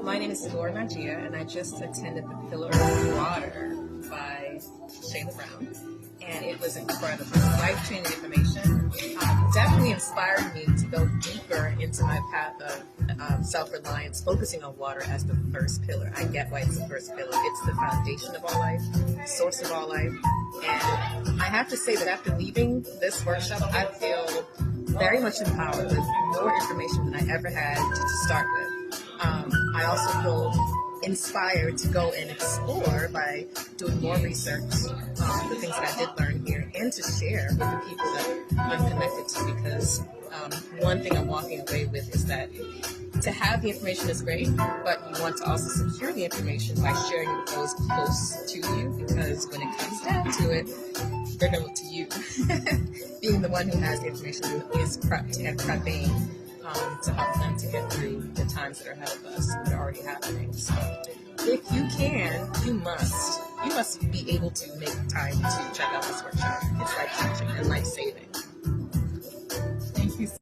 My name is Sidora Najia, and I just attended the Pillar of Water by Shayla Brown, and it was incredible. Life-changing information. Definitely inspired me to go deeper into my path of self-reliance, focusing on water as the first pillar. I get why it's the first pillar. It's the foundation of all life, source of all life, and I have to say that after leaving this workshop, I feel very much empowered with more information than I ever had to start with. I also feel inspired to go and explore by doing more research, the things that I did learn here, and to share with the people that I'm connected to, because one thing I'm walking away with is that to have the information is great, but you want to also secure the information by sharing it with those close to you, because when it comes down to it, they're going to look to you. Being the one who has the information, who is prepped and prepping to help them to get through the times that are ahead of us that are already happening. So if you can, you must be able to make time to check out this workshop. It's life-changing and life-saving.